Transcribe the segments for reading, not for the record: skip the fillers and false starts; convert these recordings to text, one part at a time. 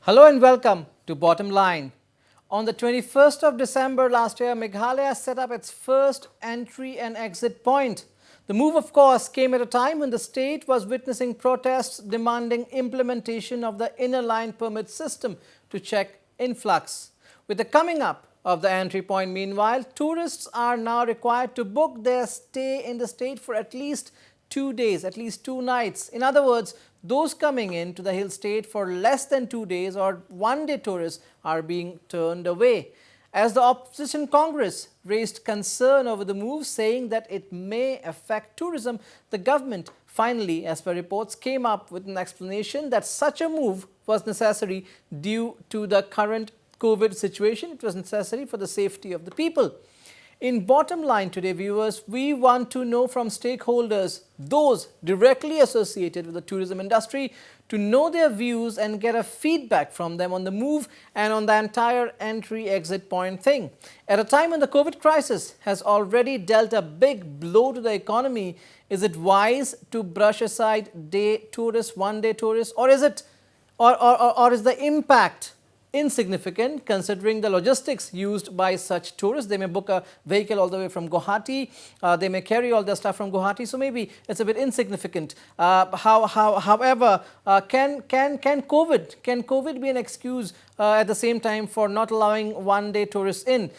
Hello and welcome to Bottom Line. On the 21st of December last year, Meghalaya set up its first entry and exit point. The move, of course, came at a time when the state was witnessing protests demanding implementation of the inner line permit system to check influx. With the coming up of the entry point, meanwhile, tourists are now required to book their stay in the state for at least 2 days, at least 2 nights. In other words, those coming into the hill state for less than 2 days or one-day tourists are being turned away. As the opposition Congress raised concern over the move, saying that it may affect tourism, the government finally, as per reports, came up with an explanation that such a move was necessary due to the current COVID situation. It was necessary for the safety of the people. In Bottom Line today, viewers, we want to know from stakeholders, those directly associated with the tourism industry, to know their views and get a feedback from them on the move and on the entire entry-exit point thing. At a time when the COVID crisis has already dealt a big blow to the economy, is it wise to brush aside day tourists, one-day tourists, or is it, or is the impact insignificant considering the logistics used by such tourists? They may book a vehicle all the way from Guwahati, they may carry all their stuff from Guwahati, so maybe it's a bit insignificant. However, can COVID be an excuse at the same time for not allowing one-day tourists in?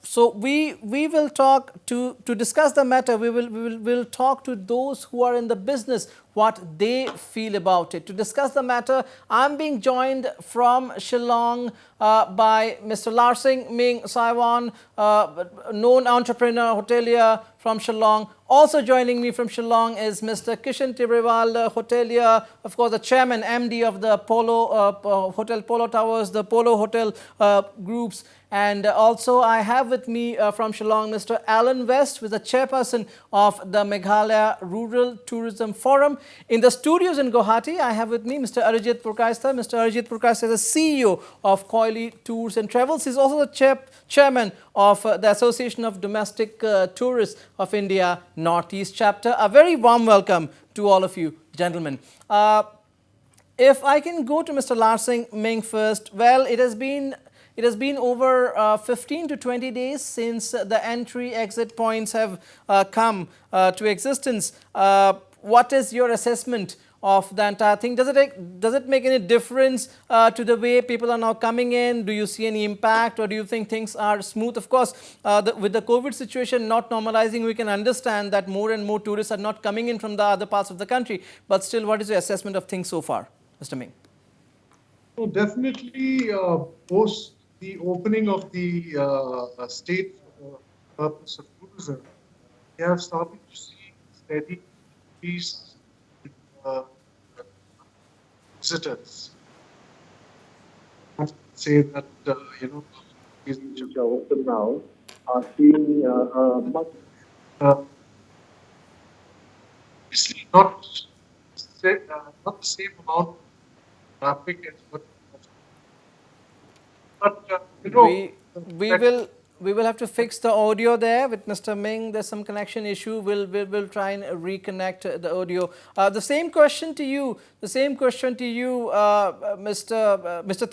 So we will talk to discuss the matter. We'll talk to those who are in the business, what they feel about it. To discuss the matter, I'm being joined from Shillong by Mr. Larsing, Ming, Sawyan, known entrepreneur, hotelier from Shillong. Also joining me from Shillong is Mr. Kishen, Tibrewal, hotelier, of course the chairman, MD of the Polo Hotel Polo Towers, the Polo Hotel groups. And also I have with me from Shillong Mr. Allan West, who is the chairperson of the Meghalaya Rural Tourism Forum. In the studios in Guwahati, I have with me Mr. Abhijit Purkayastha. Mr. Abhijit Purkayastha is the CEO of Koyeli Tours and Travels. He is also the chairman of the Association of Domestic Tourists of India Northeast Chapter. A very warm welcome to all of you, gentlemen. If I can go to Mr. Larsing, Ming first. Well, it has been over 15 to 20 days since the entry-exit points have come to existence. What is your assessment of the entire thing? Does it make any difference to the way people are now coming in? Do you see any impact, or do you think things are smooth? Of course, with the COVID situation not normalizing, we can understand that more and more tourists are not coming in from the other parts of the country. But still, what is your assessment of things so far, Mr. Ming? So definitely, post the opening of the state for the purpose of tourism, we have started to see steady increase in visitors. I say that these which are open now are seeing much, obviously not the same amount of traffic as what. But We will have to fix the audio there with Mr. Ming. There's some connection issue. We'll try and reconnect the audio. The same question to you. Mr.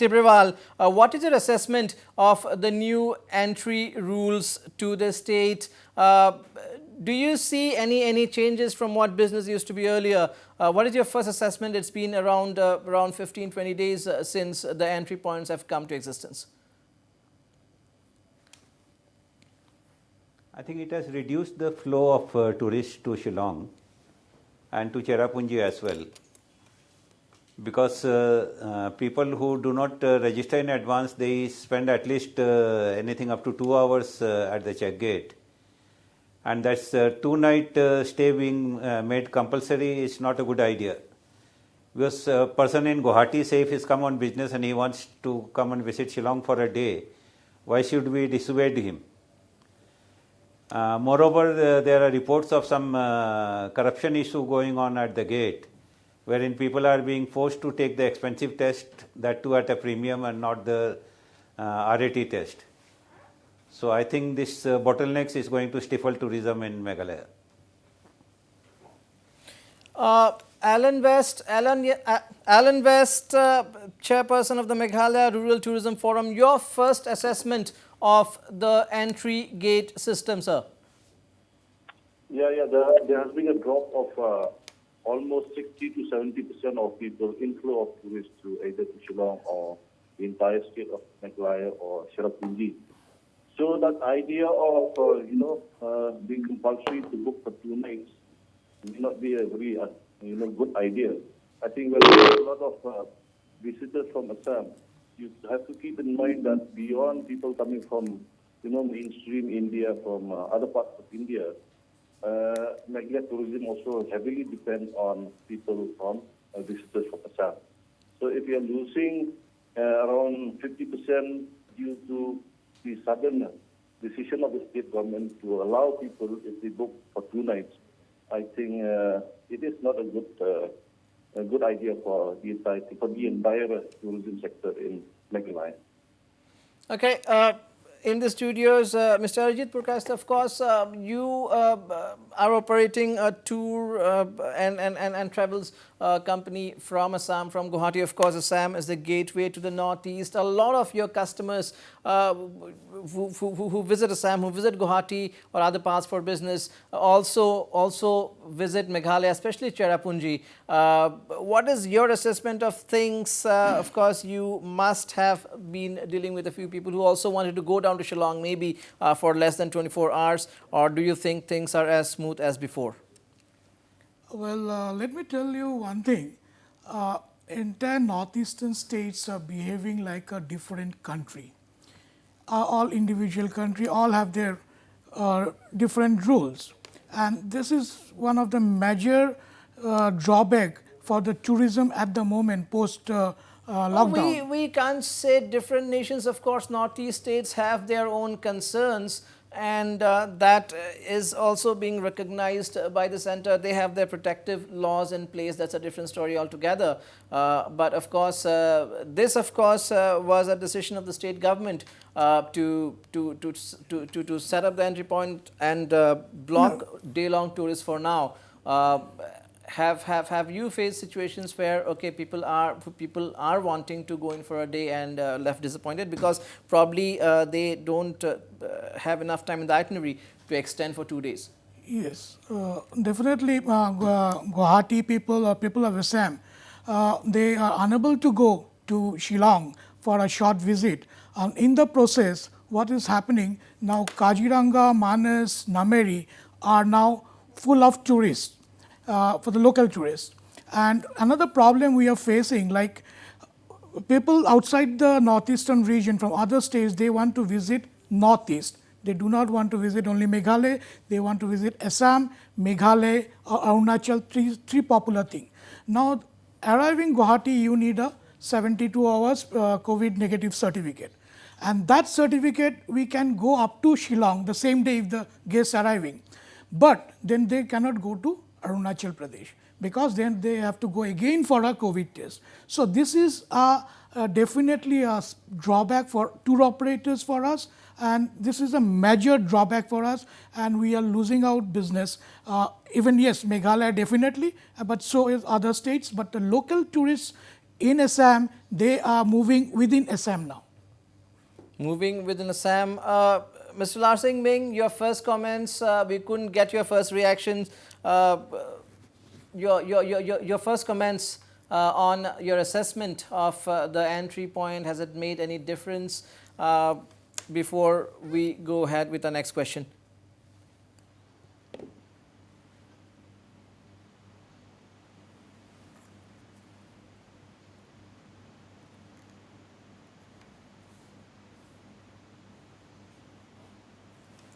Tibrewal. What is your assessment of the new entry rules to the state? Do you see any changes from what business used to be earlier? What is your first assessment? It's been around 15-20 days since the entry points have come to existence. I think it has reduced the flow of tourists to Shillong and to Cherrapunji as well, because people who do not register in advance, they spend at least anything up to 2 hours at the check gate. And that's 2-night stay being made compulsory is not a good idea. Because a person in Guwahati, say if he's come on business and he wants to come and visit Shillong for a day, why should we dissuade him? Moreover, there are reports of some corruption issue going on at the gate, wherein people are being forced to take the expensive test, that too at a premium, and not the RAT test. So I think this bottlenecks is going to stifle tourism in Meghalaya. Allan West, chairperson of the Meghalaya Rural Tourism Forum, your first assessment of the entry gate system, sir. Yeah. There has been a drop of almost 60 to 70% of people, inflow of tourists to either to Shillong or the entire state of Meghalaya or Cherrapunji. So that idea of being compulsory to book for 2 nights may not be a very good idea. I think when there are a lot of visitors from Assam, you have to keep in mind that beyond people coming from mainstream India, from other parts of India, Meghalaya tourism also heavily depends on people from visitors from Assam. So if you are losing around 50% due to the sudden decision of the state government to allow people, if they book for 2 nights, I think it is not a good idea for the entire tourism sector in Meghalaya. Okay. In the studios, Mr. Abhijit Purkayastha, of course, you are operating a tour and travels company from Assam, from Guwahati. Of course, Assam is the gateway to the northeast. A lot of your customers who visit Assam, who visit Guwahati or other parts for business, also visit Meghalaya, especially Cherrapunji. What is your assessment of things? Of course, you must have been dealing with a few people who also wanted to go down to Shillong maybe for less than 24 hours, or do you think things are as smooth as before? Well, let me tell you one thing. Entire northeastern states are behaving like a different country. All individual country, all have their different rules. And this is one of the major drawback for the tourism at the moment post lockdown. We can't say different nations. Of course, northeast states have their own concerns, and that is also being recognized by the center. They have their protective laws in place. That's a different story altogether. But of course, this of course was a decision of the state government to set up the entry point and block day-long tourists for now. Have you faced situations where people are wanting to go in for a day and left disappointed because probably they don't have enough time in the itinerary to extend for 2 days? Yes, definitely Guwahati people or people of Assam, they are unable to go to Shillong for a short visit. In the process, what is happening now, Kaziranga, Manas, Nameri are now full of tourists. For the local tourists. And another problem we are facing, like people outside the northeastern region from other states, they want to visit northeast. They do not want to visit only Meghalaya, they want to visit Assam, Meghalaya or Arunachal, three popular things. Now arriving Guwahati, you need a 72 hours COVID negative certificate. And that certificate we can go up to Shillong the same day if the guests arriving. But then they cannot go to Arunachal Pradesh because then they have to go again for a COVID test. So this is definitely a drawback for tour operators for us, and this is a major drawback for us, and we are losing out business. Even yes, Meghalaya definitely, but so is other states. But the local tourists in Assam, they are moving within Assam now. Moving within Assam. Mr. Larsing, Ming, your first comments, we couldn't get your first reactions. Your first comments on your assessment of the entry point. Has it made any difference before we go ahead with the next question?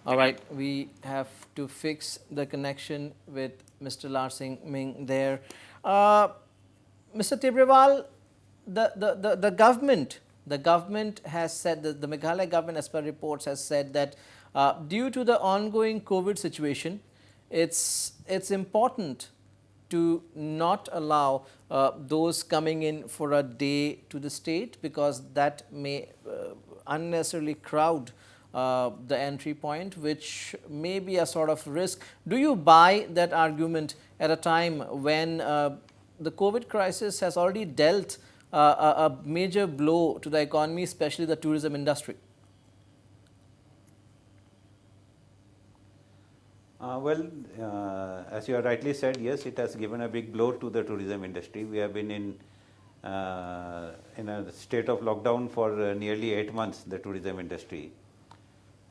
All right, we have to fix the connection with Mr. Larsing Ming there. Mr. Tibrewal, the government has said that the Meghalaya government, as per reports, has said that due to the ongoing COVID situation, it's important to not allow those coming in for a day to the state because that may unnecessarily crowd the entry point, which may be a sort of risk. Do you buy that argument at a time when the COVID crisis has already dealt a major blow to the economy, especially the tourism industry? As you have rightly said, yes, it has given a big blow to the tourism industry. We have been in a state of lockdown for nearly 8 months, the tourism industry.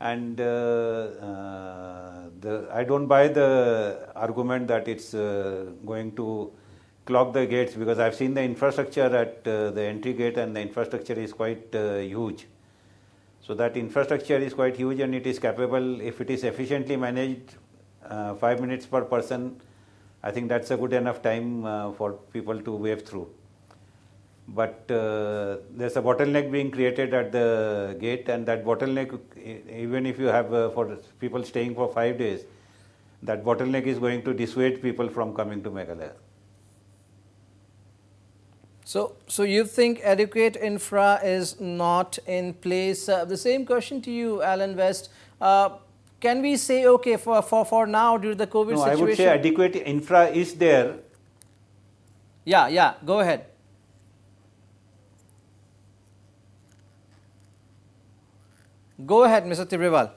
And I don't buy the argument that it's going to clog the gates, because I've seen the infrastructure at the entry gate, and the infrastructure is quite huge. So that infrastructure is quite huge, and it is capable, if it is efficiently managed, 5 minutes per person, I think that's a good enough time for people to wave through. But there's a bottleneck being created at the gate, and that bottleneck, even if you have for people staying for 5 days, that bottleneck is going to dissuade people from coming to Meghalaya. So you think adequate infra is not in place? The same question to you, Allan West. Can we say, okay, for now, due to the COVID situation? I would say adequate infra is there. Yeah, go ahead. Go ahead, Mr. Tibrewal.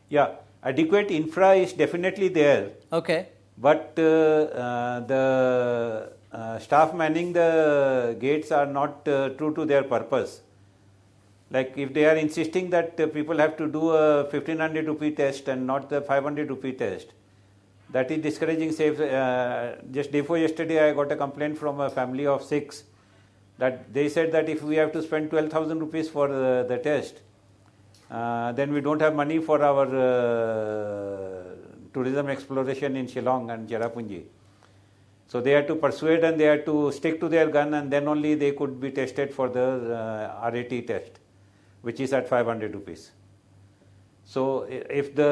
Yeah, adequate infra is definitely there. Okay. But the staff manning the gates are not true to their purpose. Like if they are insisting that people have to do a 1500 rupee test and not the 500 rupee test, that is discouraging. Just day before yesterday, I got a complaint from a family of 6 that they said that if we have to spend 12,000 rupees for the test, then we don't have money for our tourism exploration in Shillong and Cherrapunji. So they had to persuade and they had to stick to their gun, and then only they could be tested for the RAT test, which is at 500 rupees. So if the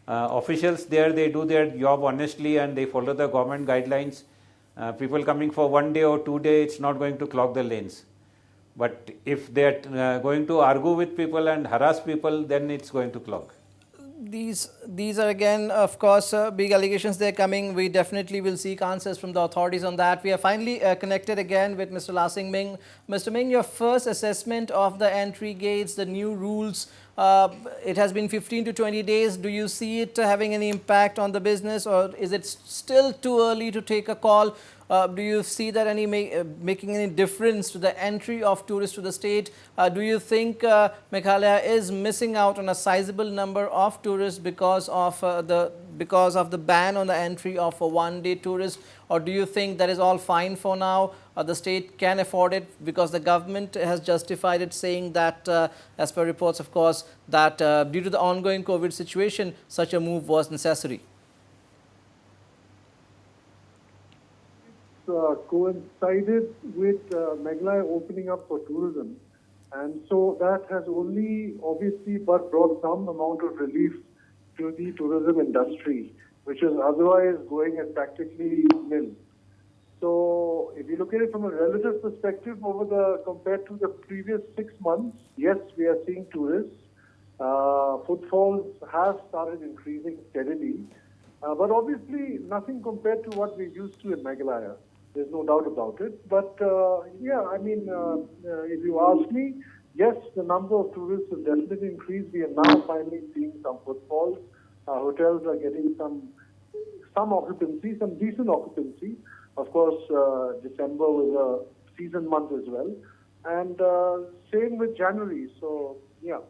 officials there, they do their job honestly and they follow the government guidelines, people coming for 1 day or 2 days, it's not going to clog the lanes. But if they are going to argue with people and harass people, then it's going to clog. These are again, of course, big allegations they're coming. We definitely will seek answers from the authorities on that. We are finally connected again with Mr. Larsing Ming. Mr. Ming, your first assessment of the entry gates, the new rules, it has been 15 to 20 days. Do you see it having any impact on the business, or is it still too early to take a call? Do you see that making any difference to the entry of tourists to the state? Do you think Meghalaya is missing out on a sizable number of tourists because of the ban on the entry of a one-day tourist? Or do you think that is all fine for now? The state can afford it because the government has justified it, saying that, as per reports, of course, that due to the ongoing COVID situation, such a move was necessary? Coincided with Meghalaya opening up for tourism, and so that has only obviously but brought some amount of relief to the tourism industry, which is otherwise going at practically nil. So if you look at it from a relative perspective compared to the previous 6 months, yes, we are seeing tourists. Footfalls have started increasing steadily, but obviously nothing compared to what we're used to in Meghalaya. There's no doubt about it. But if you ask me, yes, the number of tourists has definitely increased. We are now finally seeing some footfalls. Hotels are getting some occupancy, some decent occupancy. Of course, December was a season month as well. And same with January. So, yeah.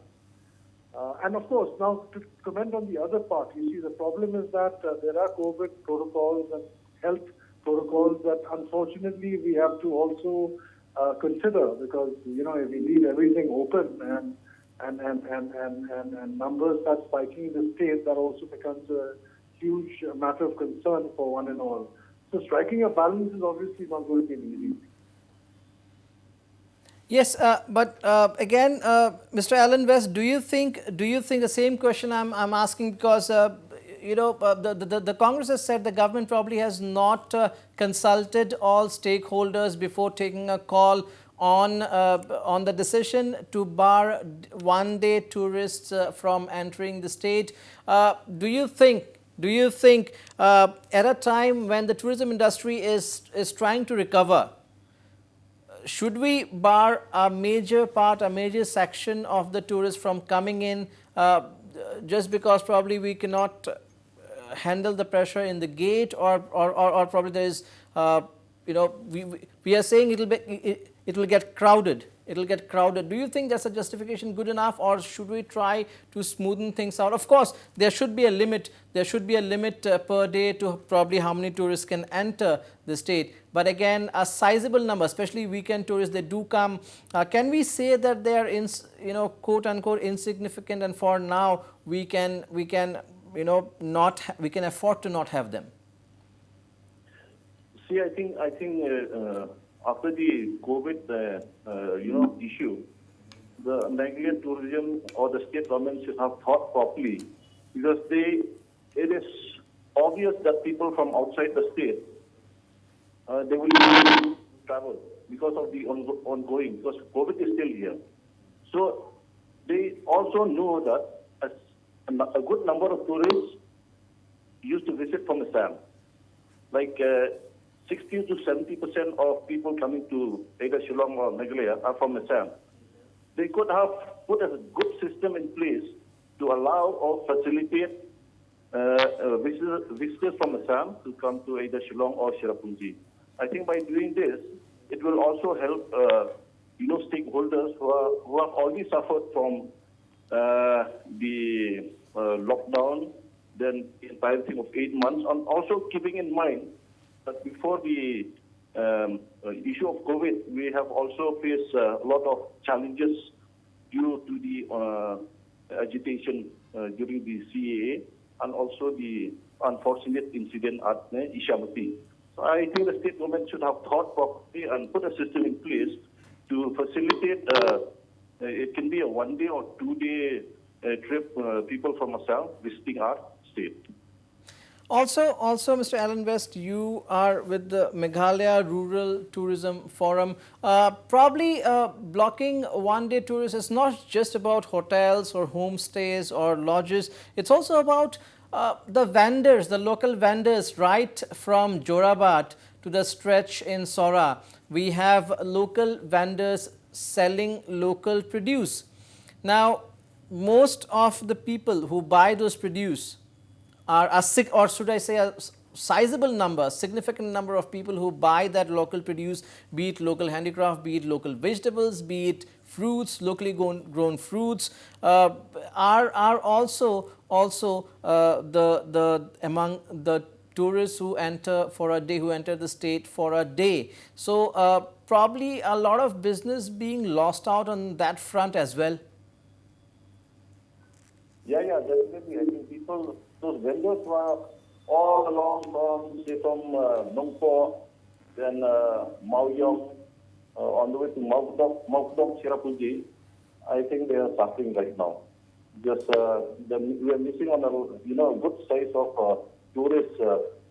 And of course, now to comment on the other part, you see, the problem is that there are COVID protocols and health protocols that unfortunately we have to also consider, because if we leave everything open and numbers start spiking in the state, that also becomes a huge matter of concern for one and all. So striking a balance is obviously not going to be easy. Yes, but again, Mr. Allan West, do you think the same question I'm asking, because the Congress has said the government probably has not consulted all stakeholders before taking a call on the decision to bar one-day tourists from entering the state. Do you think at a time when the tourism industry is trying to recover, should we bar a major part, a major section of the tourists from coming in just because probably we cannot handle the pressure in the gate, or probably there is, we are saying it will get crowded. It will get crowded. Do you think that's a justification good enough, or should we try to smoothen things out? Of course, there should be a limit. There should be a limit per day to probably how many tourists can enter the state. But again, a sizable number, especially weekend tourists, they do come. Can we say that they are, quote unquote, insignificant, and for now we can afford to not have them? See, I think after the COVID, issue, the Meghalaya tourism or the state government should have thought properly, because it is obvious that people from outside the state, they will travel because of the ongoing, because COVID is still here. So they also know that a good number of tourists used to visit from Assam, like 60 to 70% of people coming to either Shillong or Meghalaya are from Assam. They could have put a good system in place to allow or facilitate visitors from Assam to come to either Shillong or Cherrapunji. I think by doing this, it will also help stakeholders who have already suffered from the lockdown, then the entire thing of 8 months, and also keeping in mind that before the issue of COVID, we have also faced a lot of challenges due to the agitation during the CAA, and also the unfortunate incident at Ishamati. So I think the state government should have thought properly and put a system in place to facilitate, it can be a 1 day or 2 day trip, people from Assam visiting our state. Also, Mr. Allan West, you are with the Meghalaya Rural Tourism Forum. Probably blocking one-day tourists is not just about hotels or homestays or lodges. It's also about the vendors, the local vendors, right from Jorabat to the stretch in Sora. We have local vendors selling local produce. Now, most of the people who buy those produce are a sizable number, significant number of people who buy that local produce, be it local handicraft, be it local vegetables, be it fruits, locally grown fruits, are also among the tourists who enter for a day, who enter the state for a day. So probably a lot of business being lost out on that front as well. Yeah, definitely. I think those vendors were all along from Nongpo, then Maoyong, on the way to Maukdok, Cherrapunji. I think they are suffering right now. Just we are missing on a good size of tourists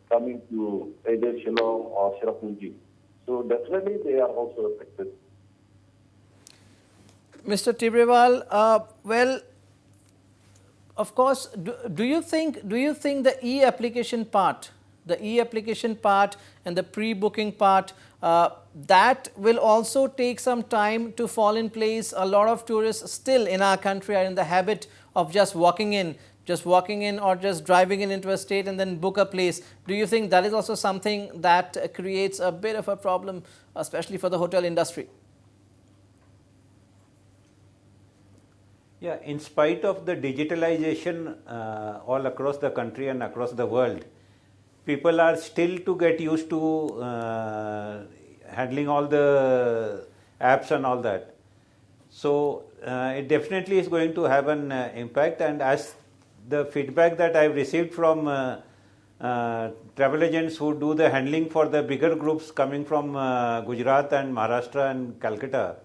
coming to either Shillong or Cherrapunji. So definitely they are also affected. Mr. Tibrewal, well, of course, do you think the e-application part and the pre-booking part, that will also take some time to fall in place? A lot of tourists still in our country are in the habit of just walking in or just driving into a state and then book a place. Do you think that is also something that creates a bit of a problem, especially for the hotel industry? Yeah, in spite of the digitalization all across the country and across the world, people are still to get used to handling all the apps and all that. So it definitely is going to have an impact, and as the feedback that I've received from travel agents who do the handling for the bigger groups coming from Gujarat and Maharashtra and Calcutta,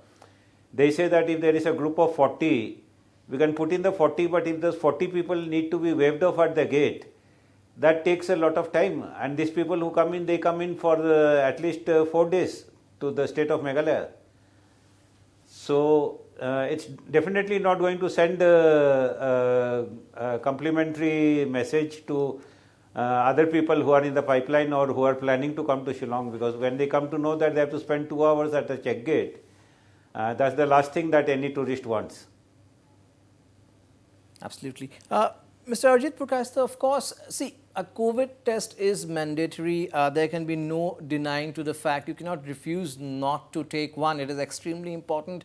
they say that if there is a group of 40, we can put in the 40, but if those 40 people need to be waved off at the gate, that takes a lot of time. And these people who come in, they come in for at least 4 days to the state of Meghalaya. So it's definitely not going to send a complimentary message to other people who are in the pipeline or who are planning to come to Shillong, because when they come to know that they have to spend 2 hours at the check gate, that's the last thing that any tourist wants. Absolutely. Mr. Abhijit Purkayastha, of course, see, a COVID test is mandatory. There can be no denying to the fact. You cannot refuse not to take one. It is extremely important.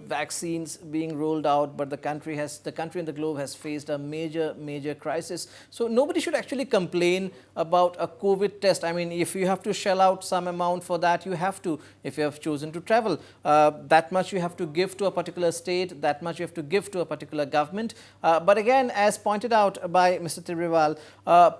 Vaccines being rolled out, but the country and the globe has faced a major crisis. So nobody should actually complain about a COVID test. I mean, if you have to shell out some amount for that, you have to. If you have chosen to travel, that much you have to give to a particular state, that much you have to give to a particular government. But again, as pointed out by Mr. Tibrewal,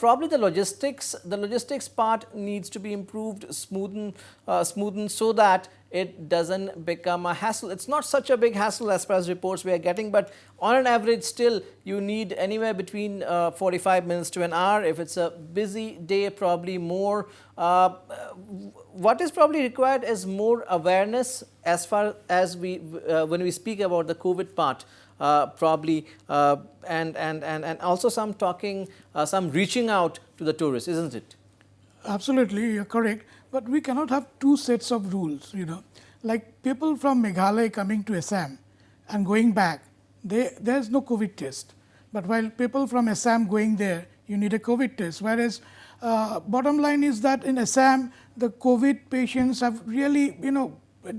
probably the logistics part needs to be improved, smoothened so that it doesn't become a hassle. It's not such a big hassle as far as reports we are getting, but on an average still you need anywhere between 45 minutes to an hour. If it's a busy day, probably more. What is probably required is more awareness as far as when we speak about the COVID part. Probably and also some talking, some reaching out to the tourists, isn't it? Absolutely, you're correct. But we cannot have two sets of rules, Like people from Meghalaya coming to Assam and going back, there's no COVID test. But while people from Assam going there, you need a COVID test. Whereas bottom line is that in Assam, the COVID patients have really,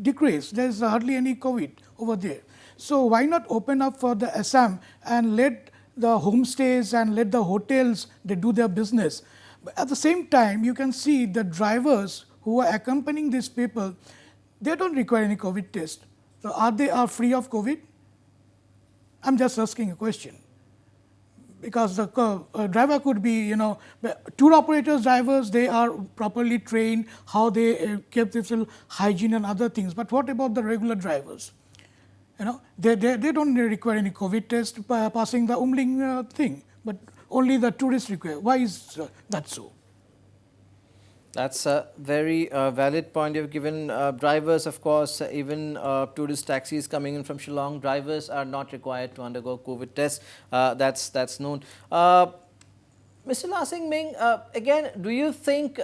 decreased. There's hardly any COVID over there. So why not open up for the Assam and let the homestays and let the hotels, they do their business. But at the same time, you can see the drivers who are accompanying these people, they don't require any COVID test. So are they free of COVID? I'm just asking a question. Because the driver could be, tour operators, drivers, they are properly trained, how they keep themselves hygiene and other things. But what about the regular drivers? They don't require any COVID test passing the Umling thing, but only the tourists require. Why is that so? That's a very valid point you've given. Drivers, of course, even tourist taxis coming in from Shillong, drivers are not required to undergo COVID tests. That's known. Mr. Larsing, Ming, again, do you think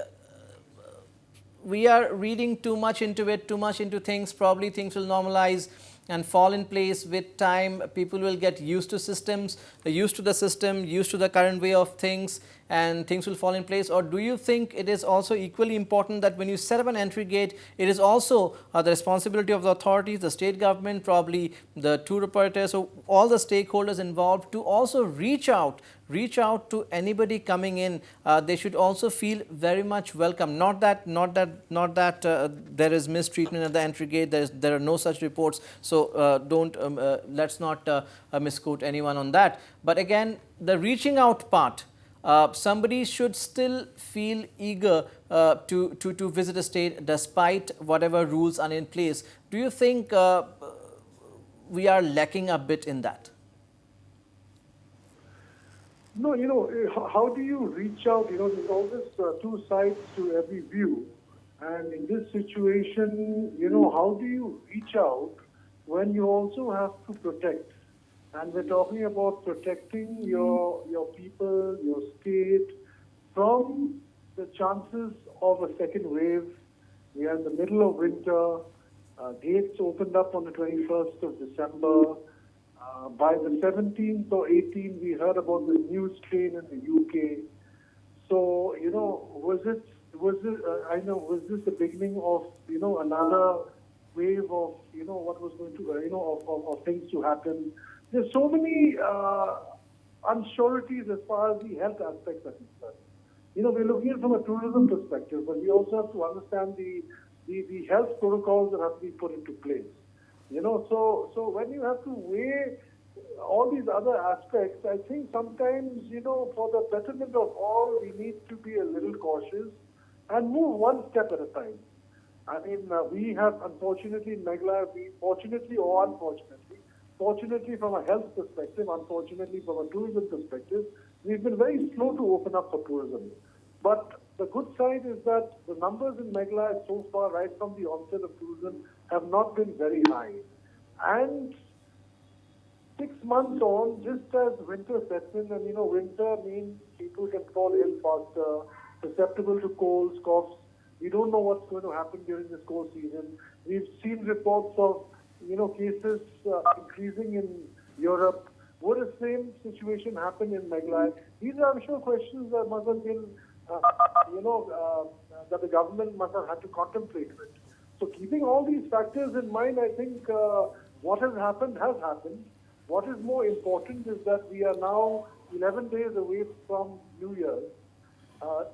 we are reading too much into it, too much into things? Probably things will normalize and fall in place with time. People will get used to systems, used to the system, used to the current way of things, and things will fall in place? Or do you think it is also equally important that when you set up an entry gate, it is also the responsibility of the authorities, the state government, probably the tour operators, so all the stakeholders involved to also reach out to anybody coming in? They should also feel very much welcome. Not that there is mistreatment at the entry gate. There are no such reports. So let's not misquote anyone on that. But again, the reaching out part. Somebody should still feel eager to visit a state despite whatever rules are in place. Do you think we are lacking a bit in that? No, how do you reach out? There's always two sides to every view. And in this situation, how do you reach out when you also have to protect? And we're talking about protecting your people, your state from the chances of a second wave. We are in the middle of winter. Gates opened up on the 21st of December. By the 17th or 18th, we heard about the new strain in the UK. So, was this the beginning of, another wave of, what was going to, of things to happen? There's so many unsureties as far as the health aspects are concerned. We're looking at it from a tourism perspective, but we also have to understand the health protocols that have to be put into place. So when you have to weigh all these other aspects, I think sometimes, for the betterment of all, we need to be a little cautious and move one step at a time. I mean, we have, unfortunately, in Meghalaya, fortunately or unfortunately, fortunately from a health perspective, unfortunately from a tourism perspective, we've been very slow to open up for tourism. But the good side is that the numbers in Meghalaya so far, right from the onset of tourism, have not been very high. And 6 months on, just as winter sets in, and winter means people can fall ill faster, susceptible to colds, coughs. We don't know what's going to happen during this cold season. We've seen reports of, cases increasing in Europe. Would the same situation happen in Meghalaya? These are, I'm sure, questions that must have been, that the government must have had to contemplate with. So keeping all these factors in mind, I think what has happened has happened. What is more important is that we are now 11 days away from New Year's,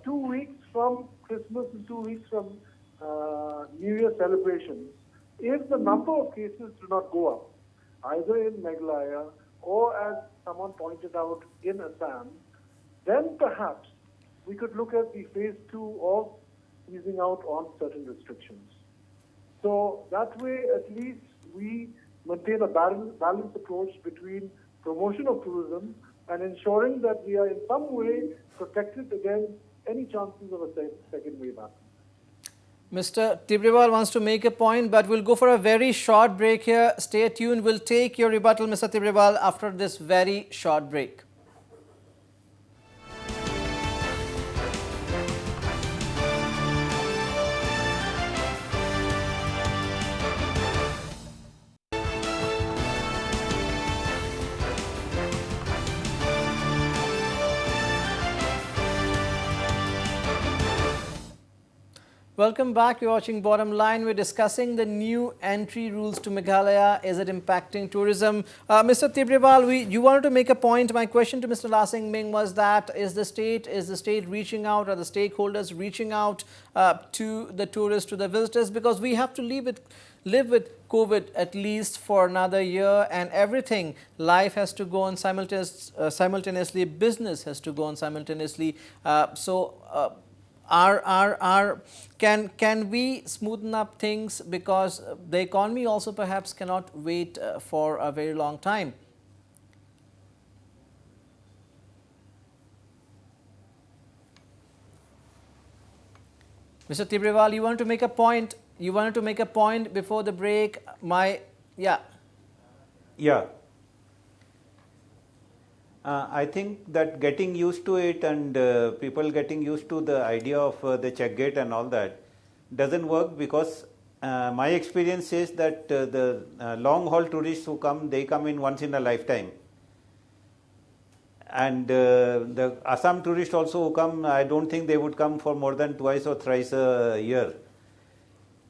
2 weeks from Christmas and 2 weeks from New Year celebrations. If the number of cases do not go up, either in Meghalaya or, as someone pointed out, in Assam, then perhaps we could look at the phase 2 of easing out on certain restrictions. So that way, at least we maintain a balanced approach between promotion of tourism and ensuring that we are in some way protected against any chances of a second wave happening. Mr. Tibrewal wants to make a point, but we'll go for a very short break here. Stay tuned. We'll take your rebuttal, Mr. Tibrewal, after this very short break. Welcome back. You're watching Bottom Line. We're discussing the new entry rules to Meghalaya. Is it impacting tourism? Mr. Tibrewal, you wanted to make a point. My question to Mr. Larsing Ming was that is the state reaching out, or the stakeholders reaching out to the tourists, to the visitors? Because we have to live with COVID at least for another year, and everything, life has to go on simultaneously, business has to go on simultaneously. Can we smoothen up things, because the economy also perhaps cannot wait for a very long time? Mr. Tibrewal, you want to make a point? You wanted to make a point before the break. Yeah. I think that getting used to it and people getting used to the idea of the check gate and all that doesn't work, because my experience says that the long haul tourists who come, they come in once in a lifetime. And the Assam tourists also who come, I don't think they would come for more than twice or thrice a year.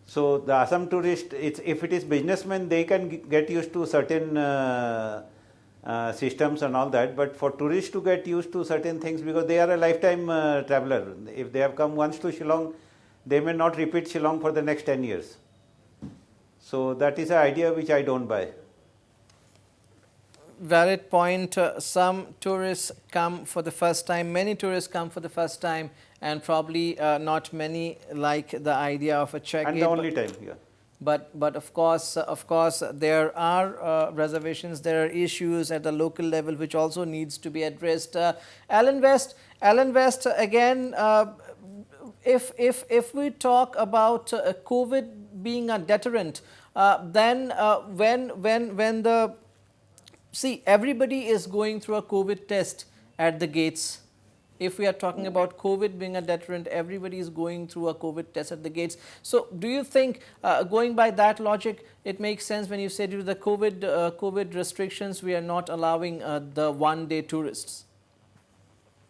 So the Assam tourist, if it is businessmen, they can get used to certain systems and all that, but for tourists to get used to certain things, because they are a lifetime traveler. If they have come once to Shillong, they may not repeat Shillong for the next 10 years. So that is an idea which I don't buy. Valid point. Some tourists come for the first time, many tourists come for the first time, and probably not many like the idea of a check gate. And the only time, yeah. But of course, there are reservations, there are issues at the local level which also needs to be addressed. Allan West, again, if we talk about COVID being a deterrent, then when everybody is going through a COVID test at the gates. If we are talking about COVID being a deterrent, everybody is going through a COVID test at the gates. So do you think, going by that logic, it makes sense when you say due to the COVID restrictions, we are not allowing the one-day tourists?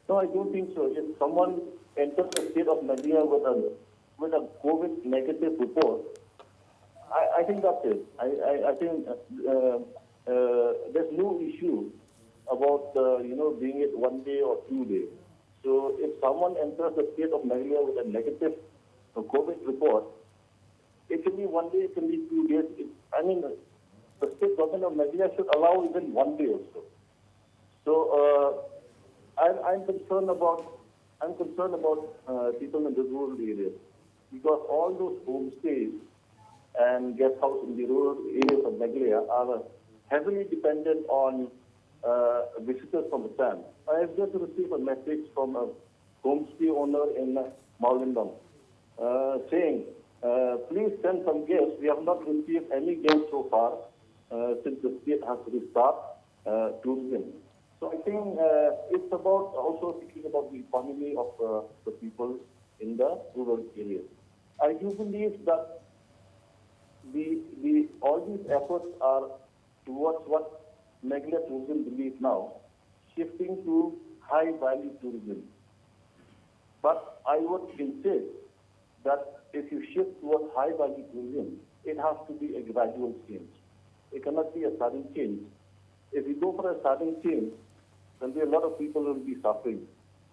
No, I don't think so. If someone enters the state of Meghalaya with a COVID negative report, I think that's it. I think there's no issue about being it 1 day or 2 days. So if someone enters the state of Meghalaya with a negative COVID report, it can be 1 day, it can be 2 days. The state government of Meghalaya should allow even 1 day also. So I'm concerned about people in the rural areas, because all those homestays and guest houses in the rural areas of Meghalaya are heavily dependent on visitors from Assam. I have just received a message from a homestay owner in Maulindam saying, please send some guests. We have not received any guests so far. since the state has to restart tourism. So I think it's about also thinking about the economy of the people in the rural areas. I do believe that all these efforts are towards what Meghalaya tourism believes now, shifting to high value tourism. But I would insist that if you shift towards high value tourism, it has to be a gradual change. It cannot be a sudden change. If you go for a sudden change, then there are a lot of people who will be suffering.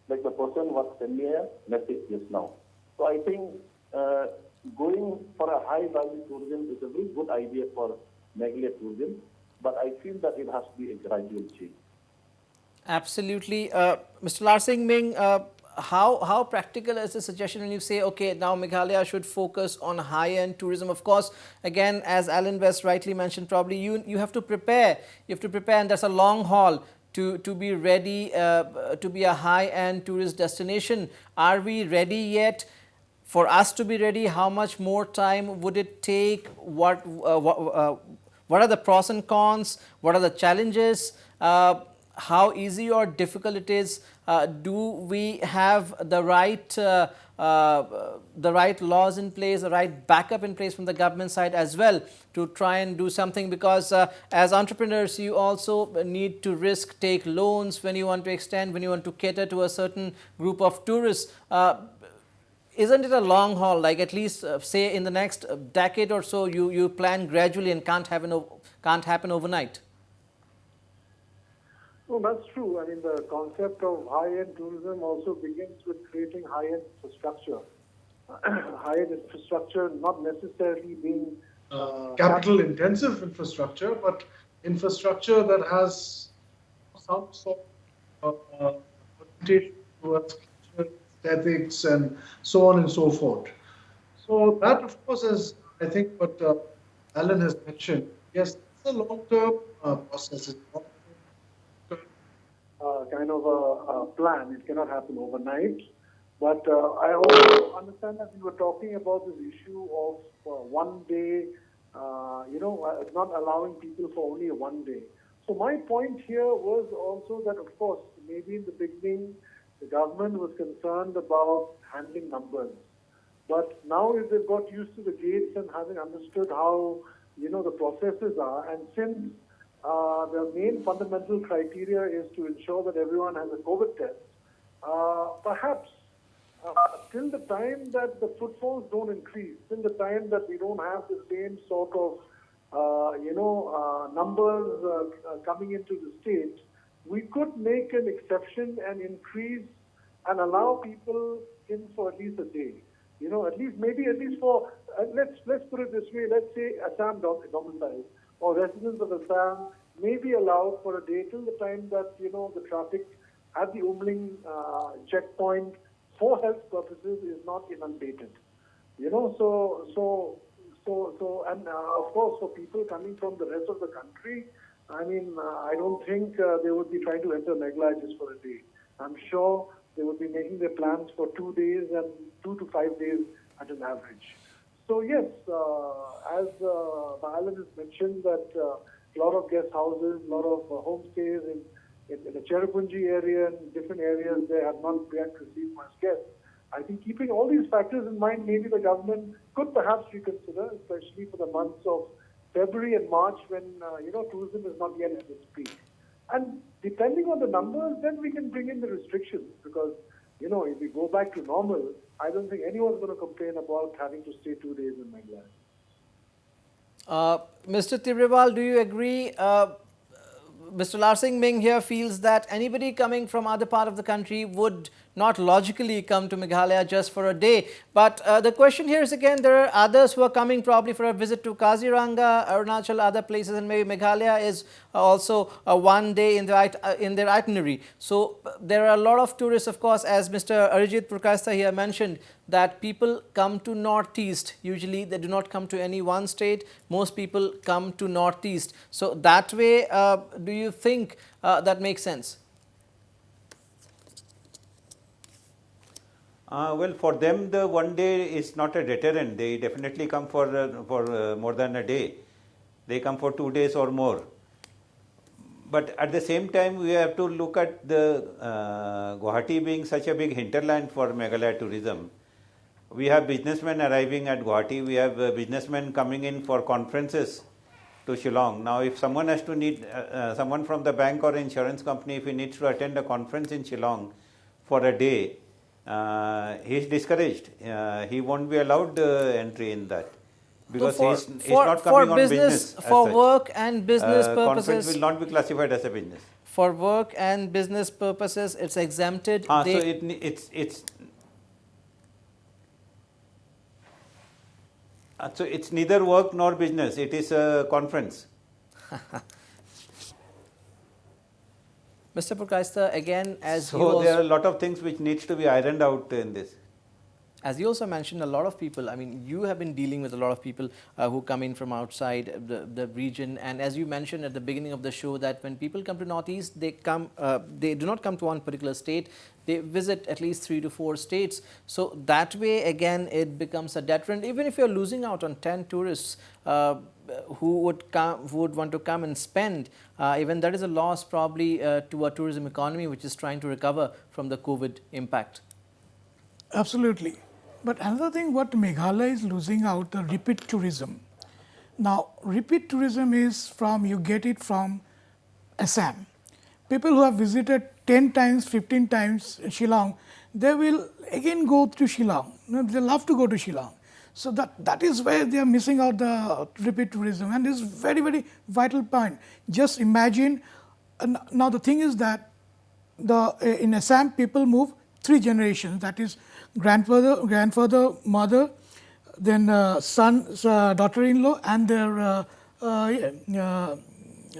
Like the person what sent me a message just now. So I think going for a high value tourism is a very good idea for Meghalaya tourism, but I feel that it has to be a gradual change. Absolutely. Mr. Larsing, Ming, how practical is the suggestion when you say, okay, now Meghalaya should focus on high-end tourism? Of course, again, as Allan West rightly mentioned, probably you have to prepare. You have to prepare, and that's a long haul to be ready to be a high-end tourist destination. Are we ready yet? For us to be ready, how much more time would it take? What are the pros and cons? What are the challenges? How easy or difficult it is? Do we have the right laws in place, the right backup in place from the government side as well to try and do something? Because as entrepreneurs, you also need to take loans when you want to extend, when you want to cater to a certain group of tourists. Isn't it a long haul, like at least say in the next decade or so, you plan gradually and can't happen overnight? No, that's true. I mean, the concept of high-end tourism also begins with creating high-end infrastructure. High-end infrastructure not necessarily being capital-intensive infrastructure, but infrastructure that has some sort of orientation towards culture, aesthetics, and so on and so forth. So that, of course, is, I think, what Allan has mentioned. Yes, it's a long-term process. It's not kind of a plan. It cannot happen overnight. But I also understand that we were talking about this issue of one day, not allowing people for only one day. So my point here was also that, of course, maybe in the beginning, the government was concerned about handling numbers. But now if they've got used to the gates and having understood how, the processes are, and since the main fundamental criteria is to ensure that everyone has a COVID test, perhaps till the time that the footfalls don't increase, till the time that we don't have the same sort of, numbers coming into the state, we could make an exception and increase and allow people in for at least a day. At least for, let's put it this way, let's say Assam domicile or residents of Assam may be allowed for a day till the time that, the traffic at the Umling checkpoint for health purposes is not inundated. And of course, for people coming from the rest of the country, I mean, I don't think they would be trying to enter Meghalaya just for a day. I'm sure they would be making their plans for 2 days and 2 to 5 days at an average. So yes, as Allan has mentioned, that a lot of guest houses, a lot of homestays in the Cherrapunji area and different areas, they have not yet received much guests. I think keeping all these factors in mind, maybe the government could perhaps reconsider, especially for the months of February and March when, tourism is not yet at its peak. And depending on the numbers, then we can bring in the restrictions because, if we go back to normal, I don't think anyone's going to complain about having to stay 2 days in Meghalaya. Mr. Tibrewal, do you agree? Mr. Larsing Ming here feels that anybody coming from other part of the country would not logically come to Meghalaya just for a day. But the question here is again, there are others who are coming probably for a visit to Kaziranga, Arunachal, other places, and maybe Meghalaya is also one day in their itinerary. So there are a lot of tourists, of course, as Mr. Abhijit Purkayastha here mentioned, that people come to Northeast. Usually they do not come to any one state. Most people come to Northeast. So that way, do you think that makes sense? Well, for them, the one day is not a deterrent. They definitely come for more than a day. They come for 2 days or more. But at the same time, we have to look at the Guwahati being such a big hinterland for Meghalaya tourism. We have businessmen arriving at Guwahati. We have businessmen coming in for conferences to Shillong. Now, if someone has to need someone from the bank or insurance company, if he needs to attend a conference in Shillong for a day, he is discouraged. He won't be allowed entry in that because he's not coming on business. For work and business Conference purposes. will not be classified as a business. For work and business purposes, it's exempted. So it's neither work nor business. It is a conference. Mr. Purkayastha, again, So there are a lot of things which needs to be ironed out in this. As you also mentioned, a lot of people, I mean, you have been dealing with a lot of people who come in from outside the region. And as you mentioned at the beginning of the show, that when people come to Northeast, they do not come to one particular state. They visit at least 3 to 4 states. So that way, again, it becomes a deterrent. Even if you're losing out on 10 tourists who would want to come and spend, even that is a loss probably to our tourism economy, which is trying to recover from the COVID impact. Absolutely. But another thing what Meghalaya is losing out, the repeat tourism. Now, repeat tourism is from, you get it from Assam. People who have visited 10 times, 15 times Shillong, they will again go to Shillong. They love to go to Shillong. So that is where they are missing out the repeat tourism, and this is very, very vital point. Just imagine, now the thing is that in Assam people move 3 generations, that is grandfather, mother, then son, daughter-in-law, and their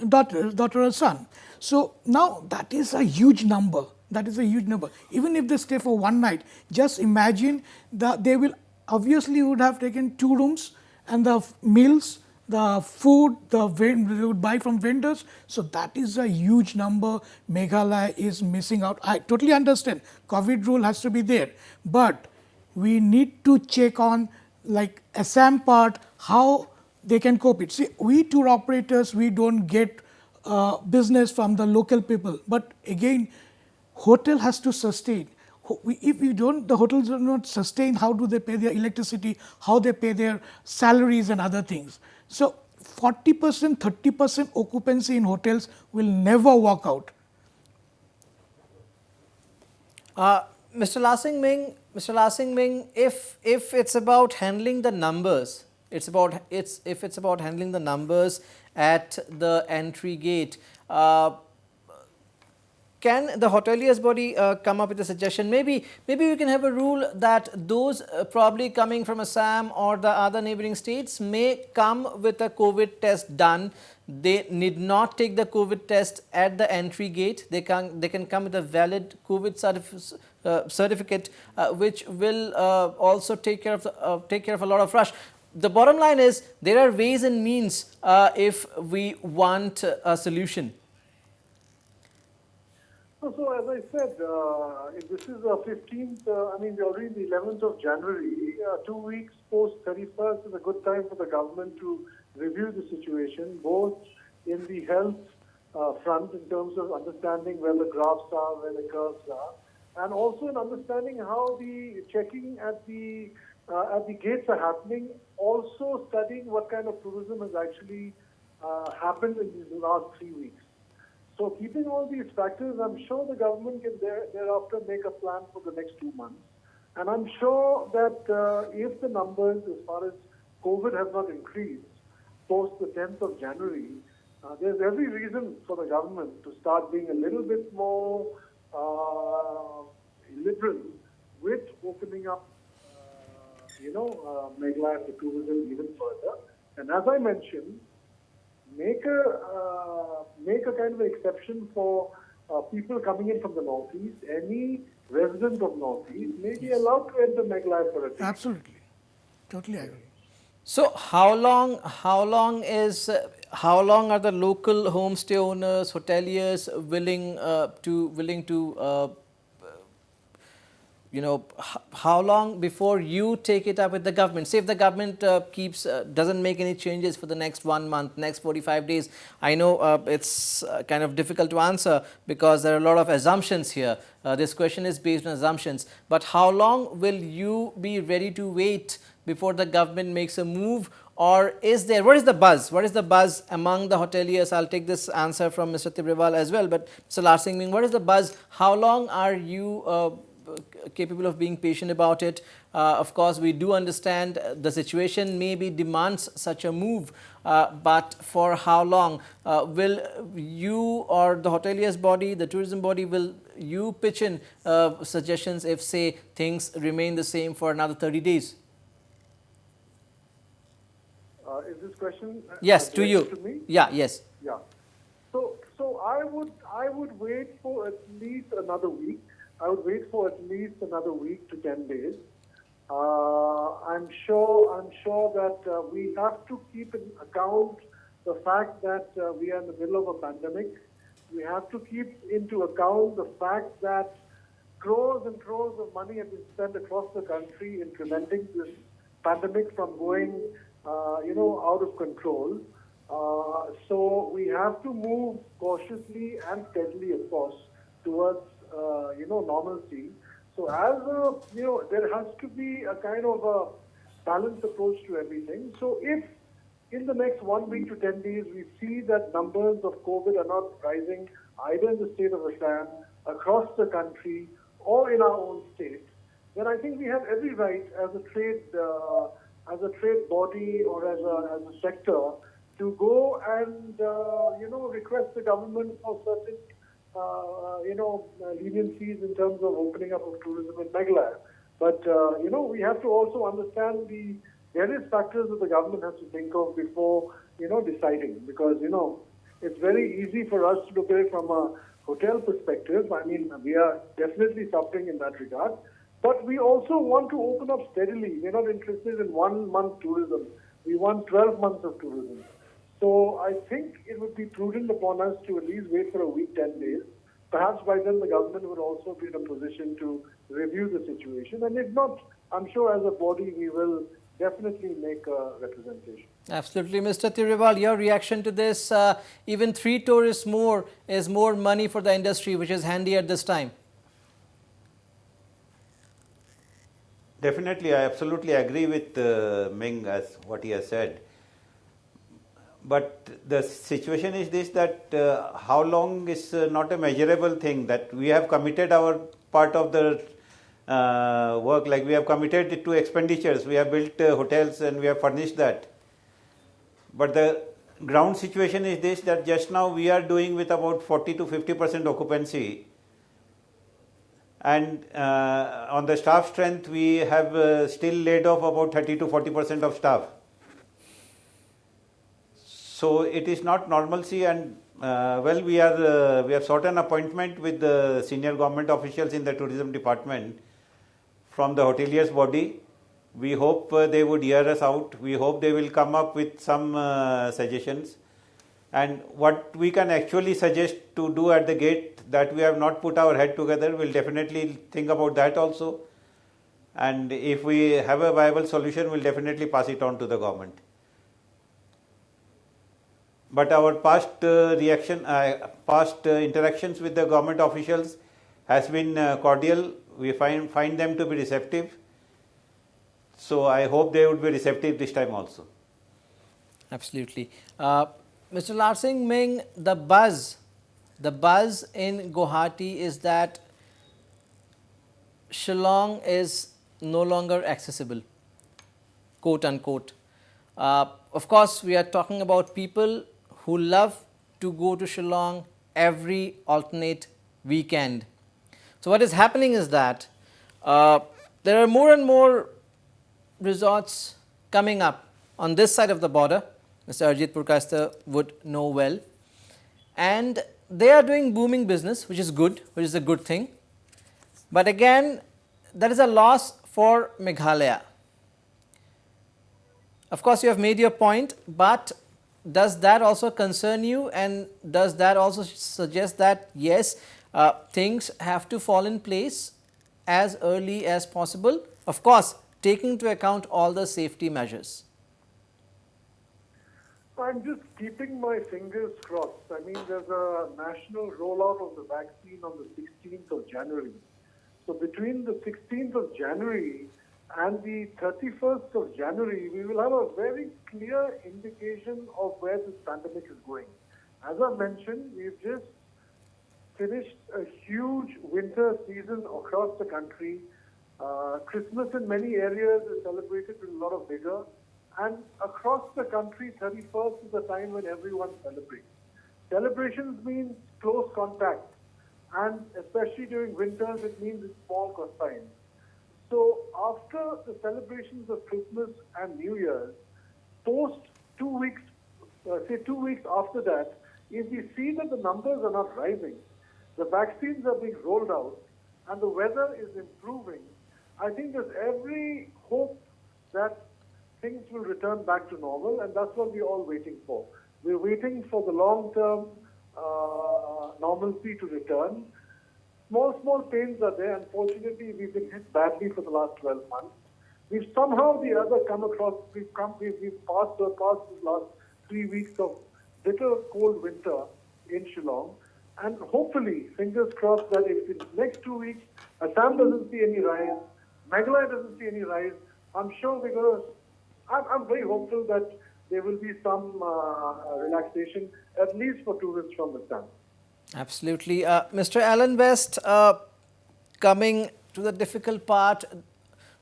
daughter or son. So now that is a huge number. That is a huge number. Even if they stay for one night, just imagine that they will obviously would have taken 2 rooms, and the meals, the food, they would buy from vendors. So that is a huge number Meghalaya is missing out. I totally understand COVID rule has to be there, but we need to check on like Assam part, how they can cope it. See, we tour operators, we don't get business from the local people, but again, hotel has to sustain. If we don't, the hotels do not sustain, how do they pay their electricity, how they pay their salaries and other things. So 40%, 30% occupancy in hotels will never work out. Mr. Larsing Ming, if it's about handling the numbers, if it's about handling the numbers at the entry gate, can the hoteliers body come up with a suggestion? Maybe we can have a rule that those probably coming from Assam or the other neighboring states may come with a COVID test done. They need not take the COVID test at the entry gate. They can come with a valid COVID certificate, which will also take care of a lot of rush. The bottom line is there are ways and means if we want a solution. So as I said, this is the 15th, we're already in the 11th of January. 2 weeks post 31st is a good time for the government to review the situation, both in the health front in terms of understanding where the graphs are, where the curves are, and also in understanding how the checking at the gates are happening, also studying what kind of tourism has actually happened in these last 3 weeks. So keeping all these factors, I'm sure the government can thereafter make a plan for the next 2 months. And I'm sure that if the numbers as far as COVID have not increased post the 10th of January, there's every reason for the government to start being a little bit more liberal with opening up, Meghalaya for tourism even further. And as I mentioned, make a kind of exception for people coming in from the Northeast. Any resident of Northeast may be allowed to enter Meghalaya for a day. Absolutely, totally agree. So how long are the local homestay owners, hoteliers willing to how long before you take it up with the government? Say if the government doesn't make any changes for the next 1 month, next 45 days. I know it's kind of difficult to answer because there are a lot of assumptions here. This question is based on assumptions. But how long will you be ready to wait before the government makes a move? Or is there, what is the buzz? What is the buzz among the hoteliers? I'll take this answer from Mr. Tibrewal as well. But Mr. Larsing, Ming, what is the buzz? How long are you capable of being patient about it? Of course, we do understand the situation maybe demands such a move, but for how long will you or the hoteliers body, the tourism body, will you pitch in suggestions if, say, things remain the same for another 30 days? Is this question? Yes, to you. To me? Yeah, yes. Yeah. So I would wait for at least another week. I would wait for at least another week to 10 days. I'm sure that we have to keep in account the fact that we are in the middle of a pandemic. We have to keep into account the fact that crores and crores of money have been spent across the country in preventing this pandemic from going, out of control. So we have to move cautiously and steadily, of course, towards normalcy. So there has to be a kind of a balanced approach to everything. So if in the next 1 week to 10 days we see that numbers of COVID are not rising either in the state of Assam, across the country, or in our own state, then I think we have every right as a trade body or as a sector to go and request the government for certain leniencies in terms of opening up of tourism in Meghalaya. But, we have to also understand the various factors that the government has to think of before, deciding. Because, it's very easy for us to look at it from a hotel perspective. I mean, we are definitely suffering in that regard. But we also want to open up steadily. We're not interested in 1 month tourism. We want 12 months of tourism. So I think it would be prudent upon us to at least wait for a week, 10 days. Perhaps by then the government would also be in a position to review the situation. And if not, I'm sure as a body we will definitely make a representation. Absolutely. Mr. Tibrewal, your reaction to this, even 3 tourists more is more money for the industry, which is handy at this time. Definitely, I absolutely agree with Ming as what he has said. But the situation is this, that how long is not a measurable thing, that we have committed our part of the work, like we have committed to expenditures, we have built hotels and we have furnished that. But the ground situation is this, that just now we are doing with about 40 to 50% occupancy. And on the staff strength, we have still laid off about 30 to 40% of staff. So it is not normalcy, and we have sought an appointment with the senior government officials in the tourism department from the hoteliers body. We hope they would hear us out. We hope they will come up with some suggestions. And what we can actually suggest to do at the gate, that we have not put our head together, we'll definitely think about that also. And if we have a viable solution, we'll definitely pass it on to the government. But our past interactions with the government officials has been cordial. We find them to be receptive. So I hope they would be receptive this time also. Absolutely. Mr. Larsing, Ming, the buzz in Guwahati is that Shillong is no longer accessible, quote unquote. Of course, we are talking about people who love to go to Shillong every alternate weekend. So what is happening is that there are more and more resorts coming up on this side of the border. Mr. Abhijit Purkayastha would know well. And they are doing booming business, which is good, which is a good thing. But again, that is a loss for Meghalaya. Of course, you have made your point, but does that also concern you, and does that also suggest that yes, things have to fall in place as early as possible, of course taking into account all the safety measures? I'm just keeping my fingers crossed. I mean, there's a national rollout of the vaccine on the 16th of January. So between the 16th of January and the 31st of January, we will have a very clear indication of where this pandemic is going. As I mentioned, we've just finished a huge winter season across the country. Christmas in many areas is celebrated with a lot of vigor. And across the country, 31st is the time when everyone celebrates. Celebrations mean close contact. And especially during winters, it means in small confines. So after the celebrations of Christmas and New Year's, post 2 weeks, say 2 weeks after that, if we see that the numbers are not rising, the vaccines are being rolled out, and the weather is improving, I think there's every hope that things will return back to normal, and that's what we're all waiting for. We're waiting for the long-term normalcy to return. Small pains are there. Unfortunately, we've been hit badly for the last 12 months. We've somehow or the other come across, we've passed the last 3 weeks of bitter cold winter in Shillong. And hopefully, fingers crossed, that if in the next 2 weeks, Assam doesn't see any rise, Meghalaya doesn't see any rise, I'm sure we're going to, I'm very hopeful that there will be some relaxation, at least for tourists from Assam. Absolutely. Mr. Allan West, coming to the difficult part,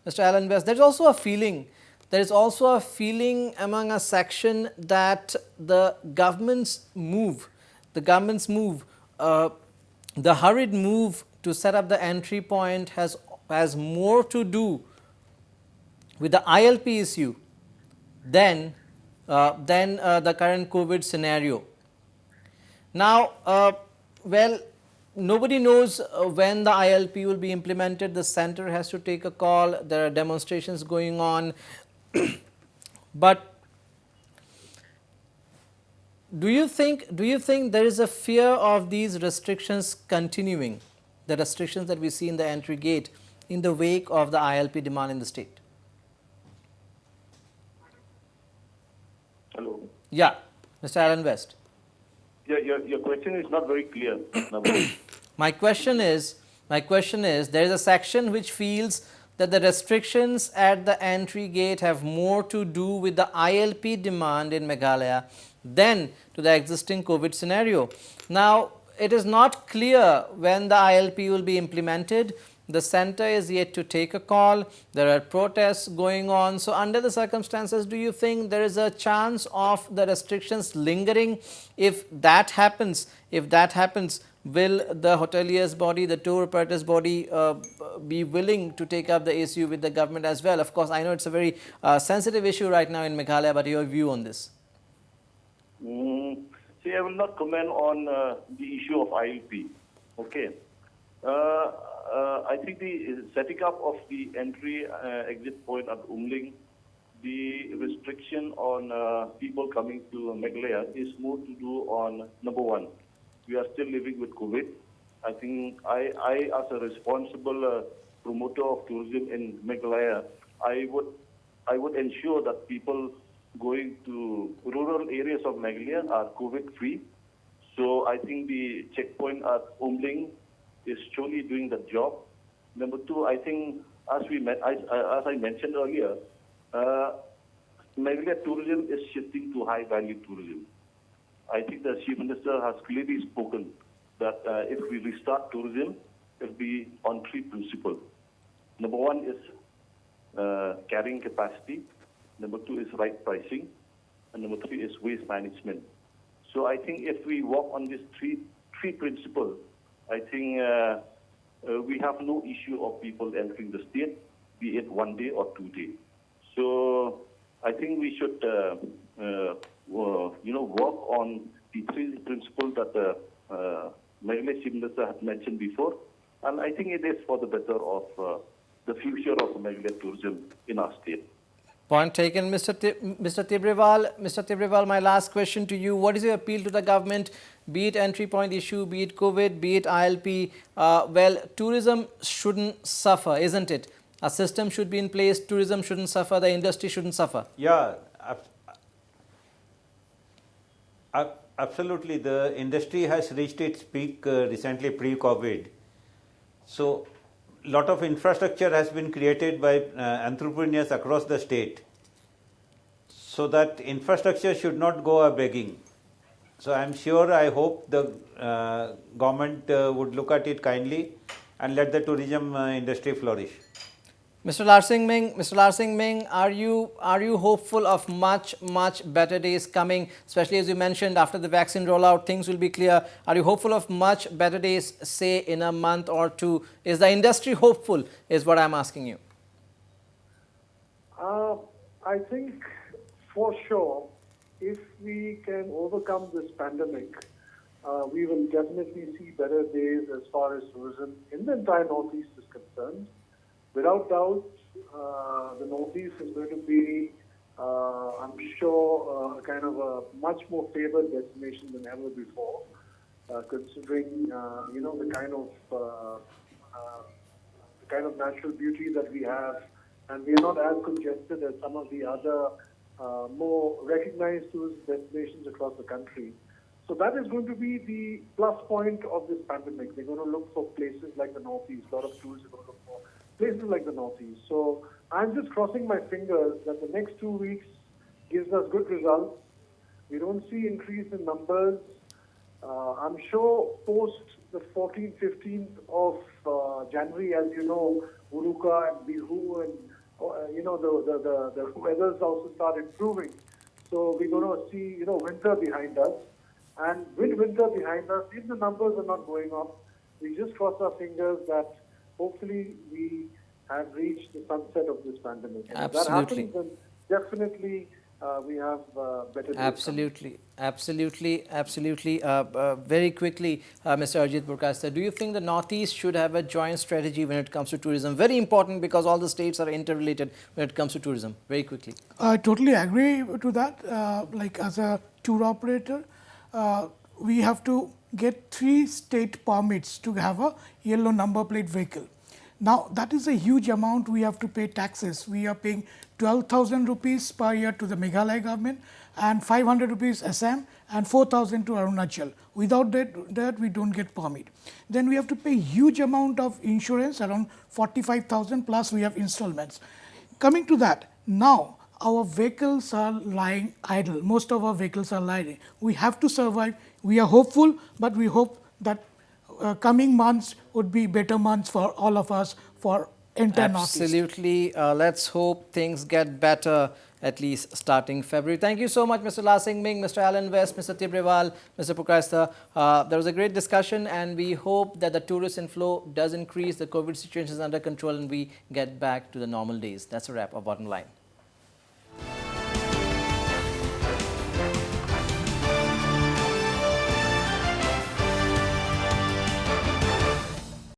Mr. Allan West, there is also a feeling among a section that the government's move, the hurried move to set up the entry point has more to do with the ILP issue than the current COVID scenario. Now, well, nobody knows when the ILP will be implemented. The center has to take a call. There are demonstrations going on. But do you think there is a fear of these restrictions continuing, the restrictions that we see in the entry gate, in the wake of the ILP demand in the state? Hello. Yeah, Mr. Allan West. Yeah, your question is not very clear. Nabarun. My question is, there is a section which feels that the restrictions at the entry gate have more to do with the ILP demand in Meghalaya than to the existing COVID scenario. Now, it is not clear when the ILP will be implemented. The center is yet to take a call. There are protests going on. So, under the circumstances, do you think there is a chance of the restrictions lingering? If that happens, will the hoteliers body, the tour operators body be willing to take up the issue with the government as well? Of course, I know it's a very sensitive issue right now in Meghalaya, but your view on this? See, I will not comment on the issue of ILP. Okay. I think the setting up of the entry exit point at Umling, the restriction on people coming to Meghalaya is more to do on, number one, we are still living with COVID. I think I as a responsible promoter of tourism in Meghalaya, I would ensure that people going to rural areas of Meghalaya are COVID free. So I think the checkpoint at Umling is surely doing the job. Number two, I think as I mentioned earlier, Meghalaya tourism is shifting to high value tourism. I think the Chief Minister has clearly spoken that if we restart tourism, it will be on three principles. Number one is carrying capacity. Number two is right pricing. And number three is waste management. So I think if we work on these three principles, I think we have no issue of people entering the state, be it 1 day or 2 days. So I think we should, work on the three principles that the Meghalaya Chief Minister had mentioned before. And I think it is for the better of the future of Meghalaya tourism in our state. Point taken, Mr. Tibrewal. Mr. Tibrewal, my last question to you. What is your appeal to the government, be it entry point issue, be it COVID, be it ILP? Well, tourism shouldn't suffer, isn't it? A system should be in place, tourism shouldn't suffer, the industry shouldn't suffer. Yeah, absolutely. The industry has reached its peak recently pre-COVID. So, lot of infrastructure has been created by entrepreneurs across the state. So that infrastructure should not go a begging. So I am sure, I hope the government would look at it kindly and let the tourism industry flourish. Mr. Larsing Ming, are you hopeful of much better days coming, especially as you mentioned after the vaccine rollout, things will be clear. Are you hopeful of much better days, say in a month or two? Is the industry hopeful, is what I'm asking you? I think for sure, if we can overcome this pandemic, we will definitely see better days as far as tourism in the entire Northeast is concerned. Without doubt, the Northeast is going to be, I'm sure, a kind of a much more favored destination than ever before, considering, the kind of natural beauty that we have, and we are not as congested as some of the other more recognized tourist destinations across the country. So that is going to be the plus point of this pandemic. They're going to look for places like the Northeast. A lot of tourists are going to look for places like the Northeast. So I'm just crossing my fingers that the next 2 weeks gives us good results. We don't see increase in numbers. I'm sure post the 14th, 15th of January, as you know, Uruka and Bihu and the weathers also start improving. So we're going to see, winter behind us. And with winter behind us, if the numbers are not going up, we just cross our fingers that hopefully we have reached the sunset of this pandemic. And if that happens, then definitely we have better days. Absolutely. Very quickly, Mr. Abhijit Purkayastha, do you think the Northeast should have a joint strategy when it comes to tourism? Very important because all the states are interrelated when it comes to tourism. Very quickly. I totally agree to that. Like as a tour operator, we have to get 3 state permits to have a yellow number plate vehicle. Now, that is a huge amount. We have to pay taxes. We are paying 12,000 rupees per year to the Meghalaya government and 500 rupees Assam and 4,000 to Arunachal. Without that, we don't get permit. Then we have to pay huge amount of insurance, around 45,000 plus we have installments. Coming to that, now our vehicles are lying idle. Most of our vehicles are lying. We have to survive. We are hopeful, but we hope that coming months would be better months for all of us, for entire Northeast. Absolutely. Let's hope things get better, at least starting February. Thank you so much, Mr. Larsing Ming, Mr. Allan West, Mr. Tibrewal, Mr. Purkayastha. There was a great discussion, and we hope that the tourist inflow does increase, the COVID situation is under control, and we get back to the normal days. That's a wrap of Bottom Line.